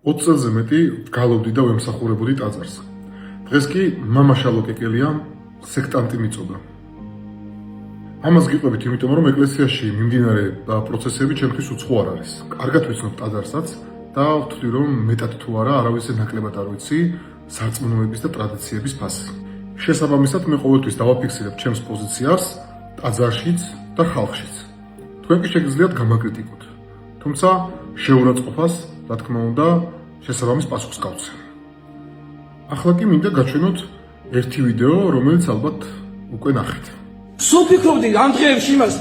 20 წელზე მეტი გალობდი და ვემსახურებოდი ტაძარს. დღეს კი მამაშალო კეკელია სექტანტი მიწოდა. ამას გიყვებით, იმიტომ რომ ეკლესიაში მიმდინარე პროცესები ჩემთვის უცხო არ არის. კარგად ვიცნობ ტაძარსაც და ვთვლი რომ მეტად თუ არა არავისზე ნაკლებად არ ვიცი სარწმუნოების და ტრადიციების ფასი. შესაბამისად მე ყოველთვის დავაფიქსირებ ჩემს პოზიციას ტაძარშიც და ხალხშიც. თქვენ კი შეგიძლიათ გამაკრიტიკოთ. თუმცა შეურაცხყოფას, რა თქმა უნდა, შესაბამის პასუხს გავცემ. ახლა კი მინდა გაჩვენოთ ერთი ვიდეო, რომელიც ალბათ უკვე ნახეთ. სულ ფიქრობდი ამ დღეებში იმას,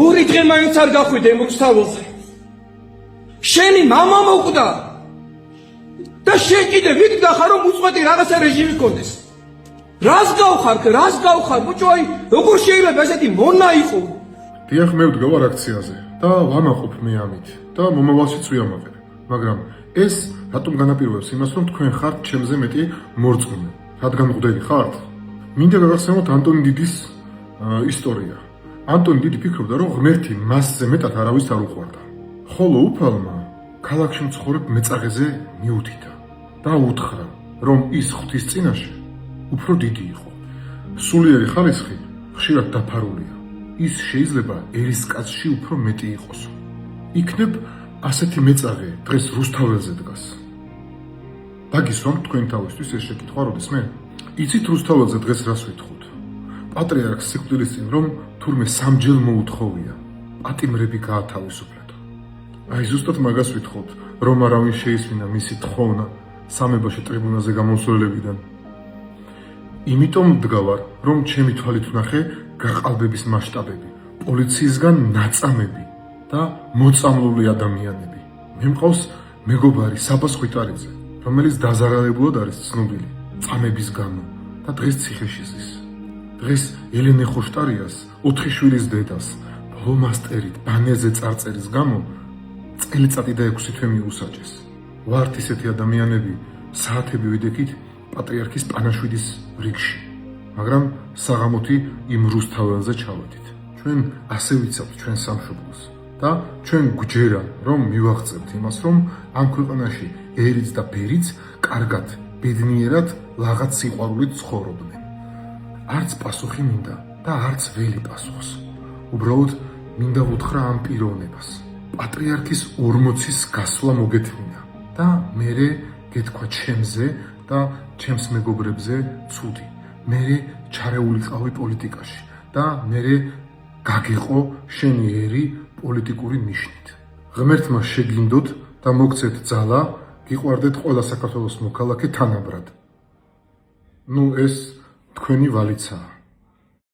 ორი დღე მაინც არ გახვიდე მოგსთაველზე. შენი მამა მოკვდა და შენ კიდე ვიქნახარ რომ უწყვეტი რაღაცა რეჟიმი გქონდეს. რას გავხარ, ბუჭო, აი როგორ შეიძლება ესეთი მონა იყო? დიახ, მე ვდგავარ აქციაზე და ვამაყობ მე ამით და მომავალშიც ვიამაყებ. მაგრამ ეს რატომ განაპირობებს იმას, რომ თქვენ ხართ ჩემზე მეტი მორწმუნე? რადგან მღვდელი ხართ? მინდა გაგახსენოთ ანტონი დიდის ისტორია. ანტონი დიდი ფიქრობდა, რომ ღმერთი მასზე მეტად არავის არ უყვარდა. ხოლო უფალმა ქალაქში მცხოვრებ მეწაღეზე მიუთითა და უთხრა, რომ ის ღვთის წინაშე უფრო დიდი იყო. სულიერი ხარისხი ხშირად დაფარულია. ის შეიძლება ერისკაცში უფრო მეტი იყოს. იქნებ ასეთი მეწაღე დღეს რუსთაველზე დგას. დაგისვამ თქვენ თავისთვის ეს შეკითხვა როდესმე? იცით რუსთაველზე დღეს რას ვითხოვთ? პატრიარქს სიკვდილის წინ რომ თურმე სამჯერ მოუთხოვია პატიმრები გაათავისუფლეთ. აი ზუსტად მაგას ვითხოვთ, რომ არავინ შეისმინა მისი თხოვნა სამებაში ტრიბუნაზე გამოსვლებიდან. იმიტომ მდგავარ, რომ ჩემი თვალით ვნახე გაყალბების მასშტაბები, პოლიციისგან ნაწამები და მოწამლული ადამიანები. მე მყავს მეგობარი საბას ხვიტარიძე, რომელიც დაზარალებულად არის ცნობილი წამების გამო და დღეს ციხეში ზის. დღეს ელენე ხოშტარიას, 4 შვილის დედას, ფლომასტერით ბანერზე წარწერის გამო წელიწადი და 6 თვე მიუსაჯეს. ვართ ისეთი ადამიანები, საათები ვიდექით პატრიარქის პანაშვიდის რიგში, მაგრამ საღამოთი იმ რუსთაველზე ჩავედით. ჩვენ ასე ვიცავთ ჩვენ სამშობლოს და ჩვენ გვჯერა, რომ მივაღწევთ იმას, რომ ამ ქვეყანაში ერიც და ბერიც კარგად, ბედნიერად, ლაღაც სიყვარულით ცხოვრობდნენ. არც პასუხი მინდა და არც ველი პასუხს. უბრალოდ მინდა ვუთხრა ამ პიროვნებას. პატრიარქის 40-ის გასვლა მოგეთმინა და მერე გეთქვა ჩემზე და ჩემს მეგობრებზე ცუდი. მერე ჩარეულიყავი პოლიტიკაში და მერე გაგეყო შენი ერი პოლიტიკური ნიშნით. ღმერთმა შეგინდოთ და მოგცეთ ძალა, გიყვარდეთ ყველა საქართველოს მოქალაქე თანაბრად. ეს თქვენი ვალიცაა.